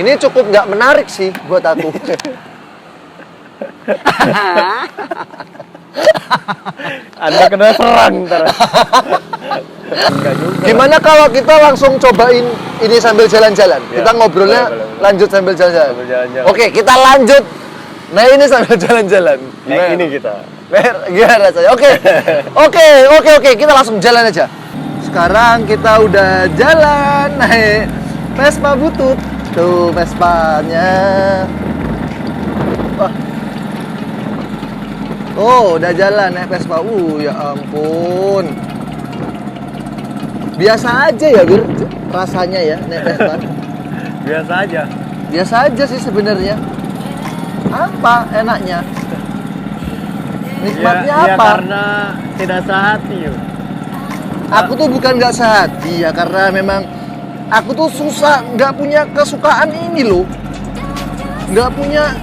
Ini cukup nggak menarik sih buat aku. Anda kena serang ntar. Enggak juga. Gimana kalau kita langsung cobain ini sambil jalan-jalan? Ya, Kita ngobrolnya boleh. lanjut sambil jalan-jalan. Sambil jalan-jalan. Oke, kita lanjut. Nah ini sambil jalan-jalan. Naik ini kita. Gimana rasanya? Oke. Kita langsung jalan aja. Sekarang kita udah jalan naik Vespa butut. Tuh Vespanya. Wah. Oh, udah jalan naik Vespa. Ya ampun. Biasa aja ya, Bir, rasanya ya naik Vespa. Biasa aja. Biasa aja sih sebenarnya. Apa enaknya? Nikmatnya Ya apa? karena tidak sehati yuk. Aku tuh bukan nggak sehati ya, karena memang aku tuh susah, nggak punya kesukaan ini loh. Nggak punya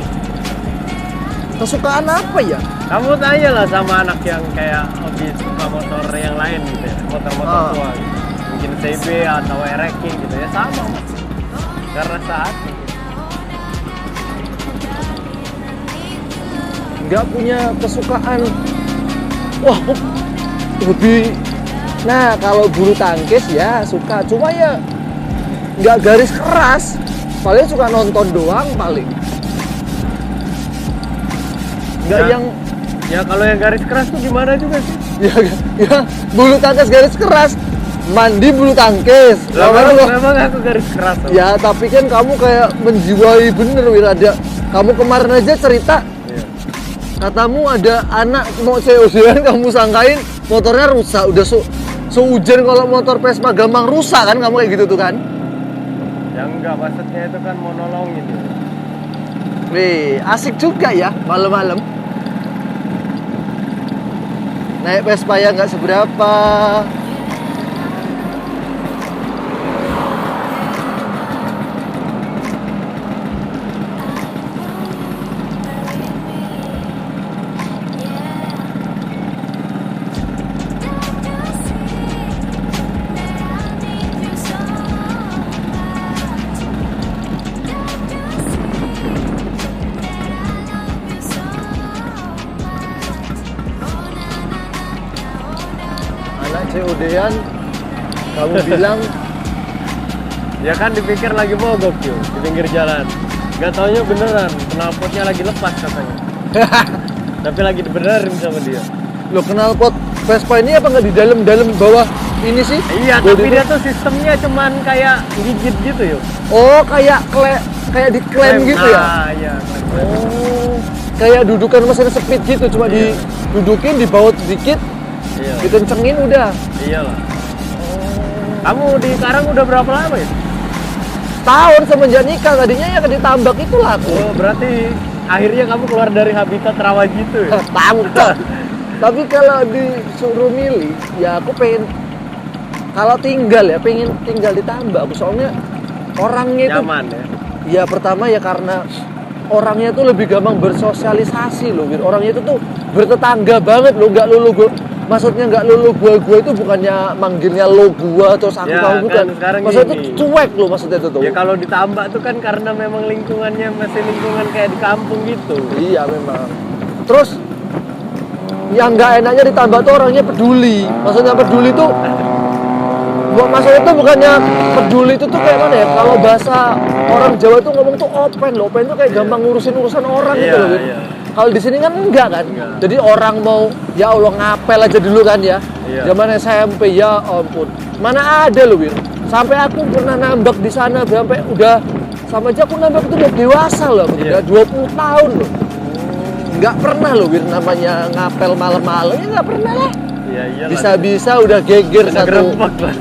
kesukaan apa ya? Kamu tanya lah sama anak yang kayak hobi suka motor yang lain gitu ya, motor-motor tua gitu. Mungkin CB atau King gitu ya, sama mas. Karena sehati. Nggak punya kesukaan. Wah, hobi. Nah, kalau bulu tangkis ya suka, cuma ya nggak garis keras. Paling suka nonton doang paling. Nggak Ya. yang Ya kalau yang garis keras tuh gimana juga sih? ya bulu tangkis garis keras. Mandi bulu tangkis. Memang aku garis keras. Ya, tapi kan kamu kayak menjiwai bener, Wirada. Kamu kemarin aja cerita, Iya. katamu ada anak mau COD-an, kamu sangkain motornya rusak. Udah seujan kalau motor Vespa gampang rusak kan, kamu kayak gitu tuh kan. Ya enggak, maksudnya itu kan mau nolongin ya. Wih, asik juga ya malam-malam. Naik Vespa ya nggak seberapa. Anak COD-an, kamu bilang Ya kan dipikir lagi mogok yuk di pinggir jalan. Gak taunya beneran, knalpotnya lagi lepas katanya. Tapi lagi dibenerin sama dia. lo knalpot Vespa ini apa nggak di dalam bawah ini sih? Iya, Body tapi itu? dia tuh sistemnya cuman kayak gigit gitu yuk. Oh, kayak kayak diklaim gitu ya? Ah, iya. Klaim. Oh, kayak dudukan mesin speed gitu, cuma Iya. didudukin, dibaut sedikit, Iya. dikencengin udah. Iyalah. Kamu di Karang udah berapa lama ya? Tahun semenjak nikah, tadinya ya ditambak itulah aku. Oh, berarti akhirnya kamu keluar dari habitat rawa gitu ya? Tambak. Tapi kalau disuruh milih, ya aku pengen kalau pengen tinggal di Tambak. Soalnya orangnya itu Nyaman ya? ya pertama ya karena orangnya tuh lebih gampang bersosialisasi loh. Orangnya itu tuh bertetangga banget loh, nggak maksudnya nggak gua itu bukannya manggilnya lo gua terus aku Ya, kamu kan bukan. sekarang Maksudnya gini. itu cuek loh maksudnya itu tuh. Ya kalau ditambah tuh kan karena memang lingkungannya masih lingkungan kayak di kampung gitu. Iya memang. Terus yang nggak enaknya ditambah tuh orangnya peduli. Maksudnya peduli tuh, maksudnya tuh bukannya peduli itu tuh kayak mana ya? Kalau bahasa orang Jawa tuh ngomong tuh open loh. Open tuh kayak gampang ngurusin urusan orang gitu Iya, loh. Win. iya. Kalau di sini kan enggak kan. Enggak. Jadi orang mau ya Allah ngapel aja dulu kan ya. Iya. Zaman SMP ya ampun. Mana ada loh Wir. Sampai aku pernah nambak di sana sampai udah sama aja aku nambak itu udah dewasa loh. Aku Iya. udah 20 tahun loh. Nggak pernah loh Wir namanya ngapel malam-malam ya nggak pernah lah. Iya, iyalah. Bisa-bisa udah geger Kena satu. gerembak lah.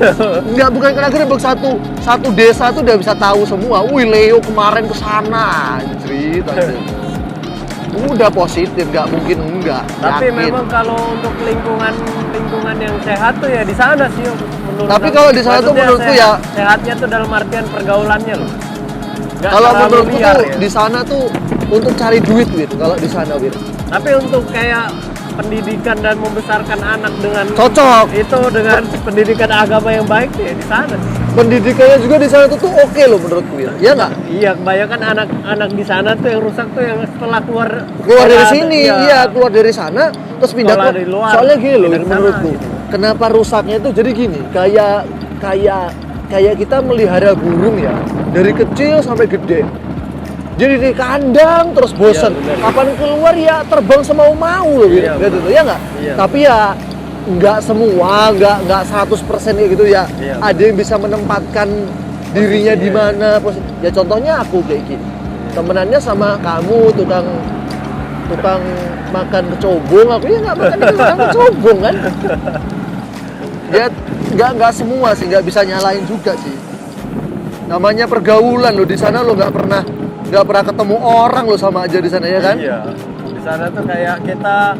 Enggak, bukan kena gerebek, satu desa tuh udah bisa tahu semua. Wih, Leo kemarin ke sana. Anjrit. Udah positif, nggak mungkin enggak. Tapi Yakin. memang kalau untuk lingkungan yang sehat tuh ya di sana sih menurut Tapi aku. kalau di sana tuh Maksudnya menurutku ya sehatnya tuh dalam artian pergaulannya loh. Nggak kalau terlalu menurutku liar tuh ya. di sana tuh untuk cari duit, Wir. Kalau di sana, Wir. Tapi untuk kayak pendidikan dan membesarkan anak dengan Cocok. itu dengan pendidikan agama yang baik ya di sana. Pendidikannya juga di sana tuh oke loh menurutku ya. Iya nggak? Iya, kebanyakan anak-anak di sana tuh yang rusak tuh yang setelah keluar Keluar dari sekolah, sini, iya keluar dari sana terus pindah Sekolah ke dari luar, soalnya gini loh pindah ke sana, menurutku. gitu. Kenapa rusaknya itu jadi gini? Kayak kita melihara burung ya dari kecil sampai gede. Jadi di kandang terus bosan. Iya, benar. Kapan keluar ya terbang semau-mau loh gitu. Iya, Gitu tuh ya nggak? Iya. Tapi ya nggak semua, nggak 100% kayak gitu ya. Iya. Ada yang bisa menempatkan dirinya di mana. Ya contohnya aku kayak gini. Temenannya sama kamu tukang makan kecobong, aku ya nggak makan kecobong kan. Ya nggak semua sih, nggak bisa nyalain juga sih. Namanya pergaulan lo di sana, lo nggak pernah ketemu orang lo sama aja di sana ya kan? Iya. Di sana tuh kayak kita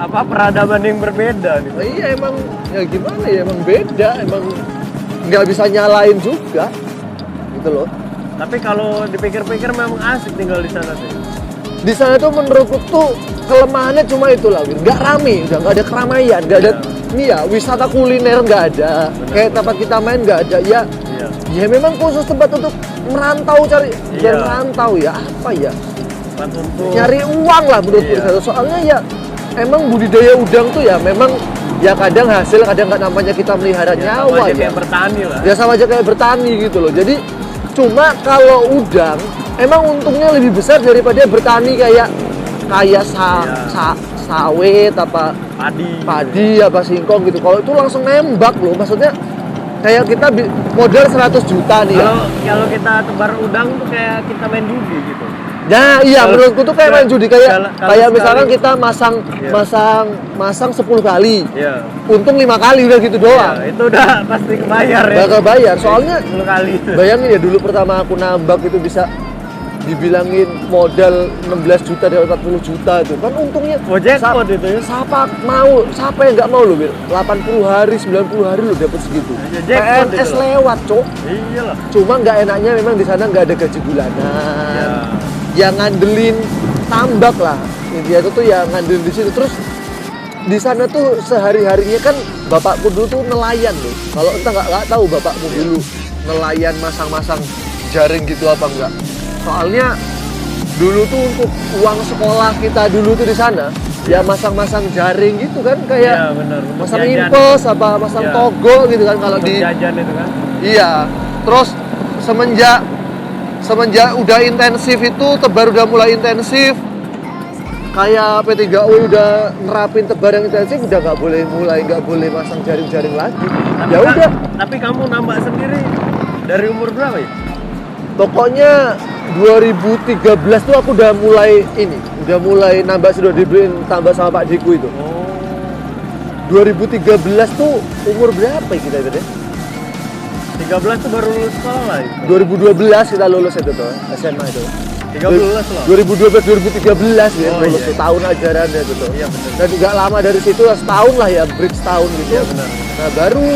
peradaban yang berbeda nih. Nah, iya emang ya gimana ya, emang beda, emang nggak bisa nyalain juga gitu loh. Tapi kalau dipikir-pikir memang asik tinggal di sana sih. Di sana tuh menurutku tuh kelemahannya cuma itulah, nggak rame, udah nggak ada keramaian, nggak ada ini ya wisata kuliner nggak ada. Bener. Kayak tempat kita main nggak ada ya. Iya. Ya memang khusus tempat untuk merantau cari Iya. dan merantau ya apa ya, Tempat untuk nyari uang lah menurutku Iya. di sana. Soalnya ya emang budidaya udang tuh ya memang ya kadang hasil kadang nggak, namanya kita melihara ya, sama nyawa aja ya. kayak bertani lah. Ya sama aja kayak bertani gitu loh. Jadi cuma kalau udang emang untungnya lebih besar daripada bertani kayak Iya. sawit apa padi apa singkong gitu. Kalau itu langsung nembak loh, maksudnya kayak kita modal 100 juta nih ya. Kalau kita tebar udang tuh kayak kita main judi gitu. Nah iya, menurutku tuh kayak main judi, kalau kayak misalkan sekali- kita masang 10 kali, Iya. untung 5 kali udah gitu doang. Ya, itu udah pasti kebayar ya. Bakal bayar, soalnya 10 kali. bayangin ya dulu pertama aku nambak itu bisa dibilangin modal 16 juta dari 40 juta itu kan untungnya. Oh, jackpot itu ya. Siapa yang nggak mau loh, Bir? 80 hari 90 hari lo dapet segitu. Ya, jackpot PNS itu loh. lewat cok. Iya lah. Cuma nggak enaknya memang di sana nggak ada gaji bulanan. Ya. Yang ngandelin tambak lah, dia tuh ya ngandelin di situ. Terus di sana tuh sehari-harinya kan bapakku dulu tuh nelayan loh. Kalau entah nggak tahu bapakmu dulu nelayan masang-masang jaring gitu apa enggak? Soalnya dulu tuh untuk uang sekolah kita dulu tuh di sana ya masang-masang jaring gitu kan, kayak Iya, benar. Untuk masang jajan. impos apa masang Iya. togo gitu kan kalau Untuk di jajan itu kan. iya. Terus semenjak udah intensif itu tebar udah mulai intensif, kayak P3U udah nerapin tebar yang intensif, udah nggak boleh masang jaring-jaring lagi. Ya udah, Tapi kamu nambah sendiri dari umur berapa ya? pokoknya 2013 tuh aku udah mulai nambah, sudah dibeliin tambah sama Pak Diku itu. Oh. 2013 tuh umur berapa ya kita itu deh? 13 tuh baru lulus sekolah lah itu. 2012 kita lulus itu tuh, SMA itu. 13 loh. 2012 2013 ya, Oh, lulus iya. tuh, tahun ajarannya itu tuh. Iya, benar. Dan juga lama dari situ setahun lah ya, break setahun gitu. Iya, benar. Nah, baru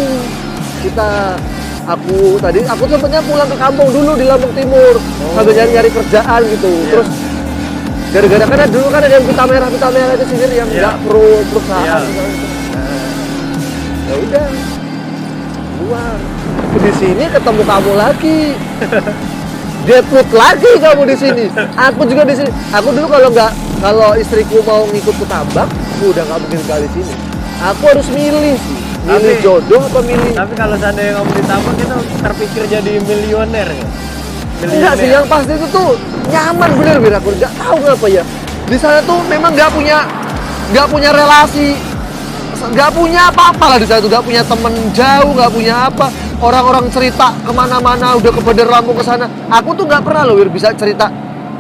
aku sempatnya pulang ke kampung dulu di Lampung Timur sambil nyari kerjaan gitu. Iya. Terus gara-gara kan dulu kan ada yang pita merah itu sendiri yang Iya. nggak perusahaan Iya. gitu. Nah, ya udah keluar di sini ketemu kamu lagi. Debut lagi kamu di sini. Aku juga di sini. Aku dulu kalau istriku mau ngikut ke tambak, aku udah nggak mungkin kali sini. Aku harus milih sih. Milih Tapi- jodoh apa milih? Tapi kalau seandainya kamu ditambah kita terpikir jadi milioner ya? Enggak sih, yang pasti itu tuh nyaman bener aku nggak tahu kenapa ya. Di sana tuh memang nggak punya relasi, nggak punya apa-apa lah di sana tuh, nggak punya temen jauh, nggak punya apa. Orang-orang cerita kemana-mana udah ke Bandar Lampung ke sana. Aku tuh nggak pernah loh bisa cerita.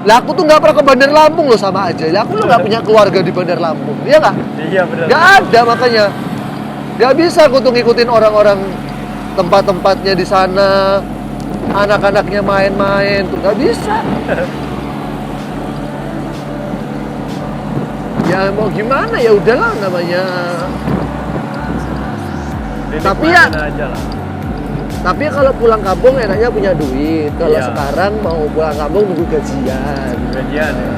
Lah aku tuh nggak pernah ke Bandar Lampung loh, sama aja. Lah aku tuh nggak punya keluarga di Bandar Lampung, iya nggak? Iya benar. Nggak ada, makanya nggak bisa aku tuh ngikutin orang-orang tempat-tempatnya di sana, anak-anaknya main-main tuh nggak bisa. Ya mau gimana ya udahlah namanya. Tapi ya- Dinikmatin aja lah. Tapi kalau pulang kampung enaknya punya duit. Kalau Iya. sekarang mau pulang kampung nunggu gajian. Gajian ya.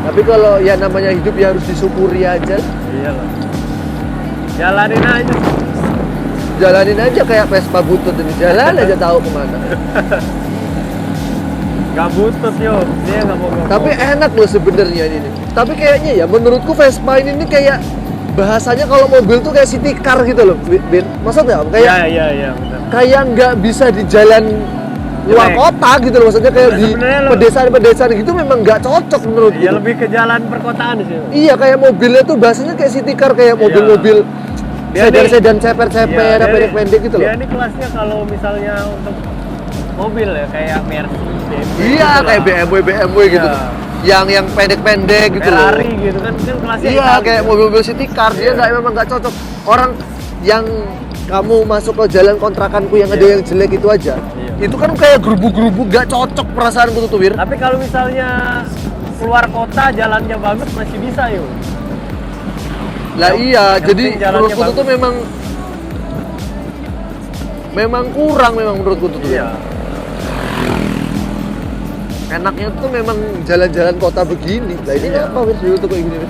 Tapi kalau ya namanya hidup ya harus disyukuri aja. Iyalah. Jalanin aja. Jalanin aja kayak Vespa butut ini, jalan aja tahu kemana. Gak butut yo, dia nggak mau ngomong. Tapi enak loh sebenarnya ini. Tapi kayaknya ya menurutku Vespa ini kayak bahasanya kalau mobil tuh kayak city car gitu loh, Bir. Maksudnya apa? Kayak Iya benar. kayak nggak bisa di jalan luar Jelek. kota gitu loh. Maksudnya kayak di Sebenarnya lo- pedesaan-pedesaan gitu memang nggak cocok menurutku. Iya lebih ke jalan perkotaan sih. Iya, kayak mobilnya tuh bahasanya kayak city car, kayak mobil-mobil Dia nih- sedan-sedan ceper-ceper, Iya, pendek-pendek gitu loh. Dia ini kelasnya kalau misalnya untuk mobil ya kayak Mercy, BMW, Iya, gitu kayak lah. BMW gitu. Iya. Yang pendek-pendek gitu loh. Ferrari gitu kan kelasnya Iya, hitam kayak gitu. mobil-mobil city car, dia Iya. memang nggak cocok. Orang yang kamu masuk ke jalan kontrakanku yang ada Iya. yang jelek itu aja, Iya. itu kan kayak gerubuk-gerubuk, nggak cocok perasaanku tuh Wir. Tapi kalau misalnya keluar kota jalannya bagus masih bisa yuk. Lah iya, yang jadi penting jalannya menurutku tuh bagus. memang kurang menurutku tuh. Iya. Enaknya tuh memang jalan-jalan kota begini. Lah ini Iya. apa Wir dulu tuh kayak gini Wir?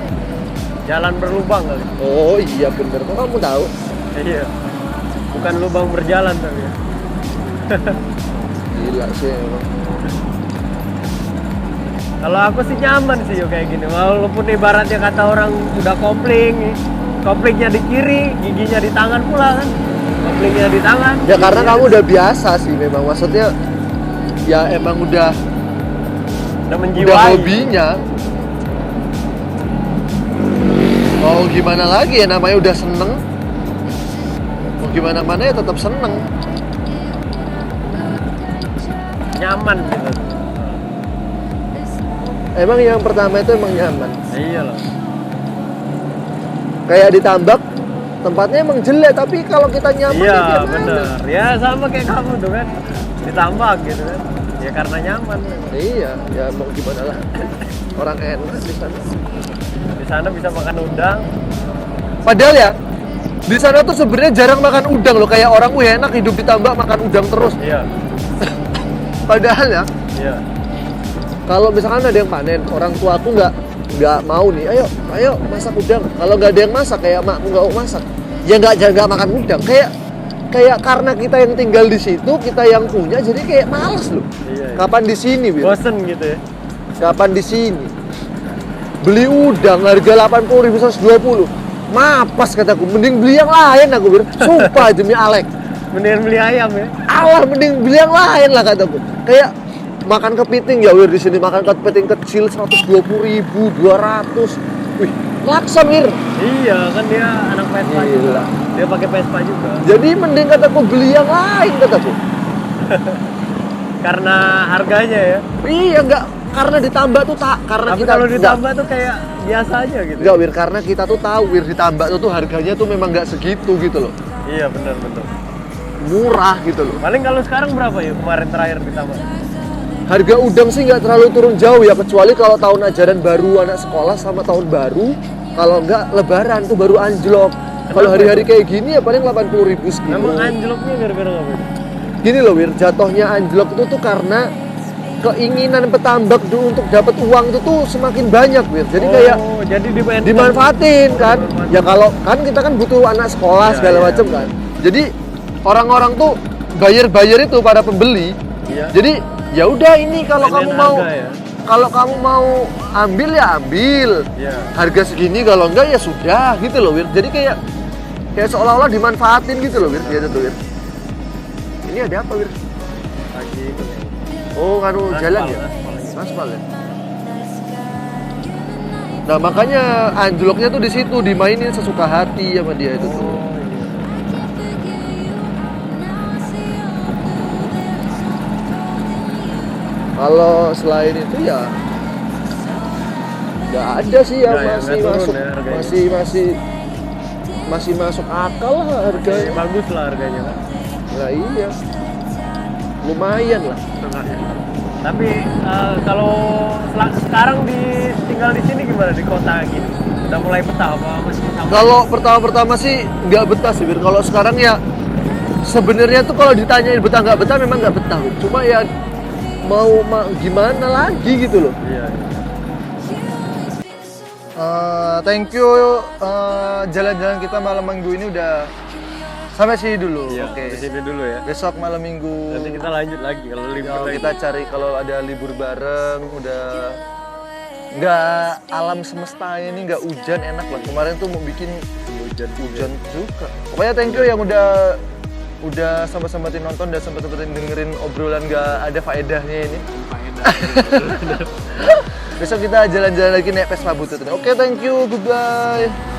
Jalan berlubang kali. Oh iya bener, kok kamu tahu? Iya. Bukan lubang berjalan tapi ya. Gila sih emang. Kalau aku sih nyaman sih yuk kayak gini. Walaupun ibaratnya kata orang udah kopling, koplingnya di kiri, giginya di tangan pula kan. Koplingnya di tangan. Ya karena giginya kamu udah biasa sih memang, maksudnya ya emang udah menjiwai. hobinya. Mau gimana lagi ya, namanya udah seneng. Mau gimana mana ya tetap seneng. Nyaman gitu. Emang yang pertama itu emang nyaman. Iya loh. Kayak ditambak tempatnya emang jelek, tapi kalau kita nyaman Iya ya gimana? bener. Ya sama kayak kamu tuh kan. Ditambah gitu kan. Ya karena nyaman. Iya, ya mau gimana lah. Orang enak di sana. Di sana bisa makan udang. Padahal ya di sana tuh sebenarnya jarang makan udang loh, kayak orang enak hidup ditambak makan udang terus. Iya. Padahal ya Iya. kalau misalkan ada yang panen, orang tua aku nggak mau nih, ayo masak udang. Kalau nggak ada yang masak, kayak makku nggak mau masak, ya nggak makan udang. Kayak karena kita yang tinggal di situ, kita yang punya, jadi kayak males loh. Iya. Kapan di sini, Wir? Bosen gitu ya. Kapan di sini? Beli udang harga 80.000 120. Mapas kataku, mending beli yang lain aku, Wir. Sumpah demi Alek. Mendingan beli ayam ya. Allah, mending beli yang lain lah kataku. Kayak makan kepiting ya Wir di sini, makan kepiting kecil 120.000, 200. Wih, laksa Wir. Iya kan dia anak Vespa Gila. juga. Dia pakai Vespa juga. Jadi mending kataku beli yang lain kataku. Karena harganya ya. Iya, enggak karena ditambah tuh tak karena Tapi kita kalau enggak. ditambah tuh kayak biasa aja gitu. Enggak Wir, karena kita tuh tahu Wir ditambah tuh harganya tuh memang enggak segitu gitu loh. Iya benar. Murah gitu loh. Paling kalau sekarang berapa ya kemarin terakhir ditambah? Harga udang sih nggak terlalu turun jauh ya, kecuali kalau tahun ajaran baru anak sekolah sama tahun baru. Kalau nggak lebaran tuh baru anjlok. Kalau hari-hari kayak gini ya paling 80.000 sekilo. Memang anjloknya gara-gara apa? Gini loh Wir, jatuhnya anjlok itu tuh karena keinginan petambak dulu untuk dapat uang itu tuh semakin banyak Wir. Jadi kayak jadi dimanfaatin kan. Ya kalau kan kita kan butuh anak sekolah Ya, segala ya. macam kan. Jadi orang-orang tuh bayar itu para pembeli. Iya. Jadi ya udah ini kalau Mainin kamu mau harga ya? kalau kamu mau ambil ya ambil. Iya. Harga segini, kalau enggak ya sudah gitu loh Wir. Jadi kayak seolah-olah dimanfaatin gitu loh Wir. Gitu tuh Wir. Ini ada apa Wir? Lagi itu. Oh, kanu Aspal, jalan ya? aspal. Aspal ya. Nah, makanya anjloknya tuh di situ, dimainin sesuka hati sama dia itu tuh. Oh, iya. Kalau selain itu ya nggak ada sih yang Nggak ya, masih nggak turun masuk, ya harganya. masih masuk akal lah harganya. Bagus lah harganya kan. Nah iya, lumayan lah. Tapi kalau sekarang tinggal di sini gimana di kota gini? Udah mulai betah apa masih sama? Kalau pertama-pertama sih nggak betah sih, Bir. Kalau sekarang ya sebenarnya tuh kalau ditanyain betah nggak betah, memang nggak betah. Bir. Cuma ya mau gimana lagi gitu loh. Iya. Thank you jalan-jalan kita malam minggu ini udah sampai sini dulu. Iya, Oke. di sini dulu ya. Besok malam minggu Nanti kita lanjut lagi kalau libur ya, lagi. kita cari kalau ada libur bareng, udah nggak alam semesta ini nggak hujan enak lah. Kemarin tuh mau bikin hujan juga. Pokoknya thank you yang udah sempat-sempatin nonton dan sempat-sempatin dengerin obrolan nggak ada faedahnya ini. Besok kita jalan-jalan lagi naik Vespa butut. Oke, thank you, goodbye.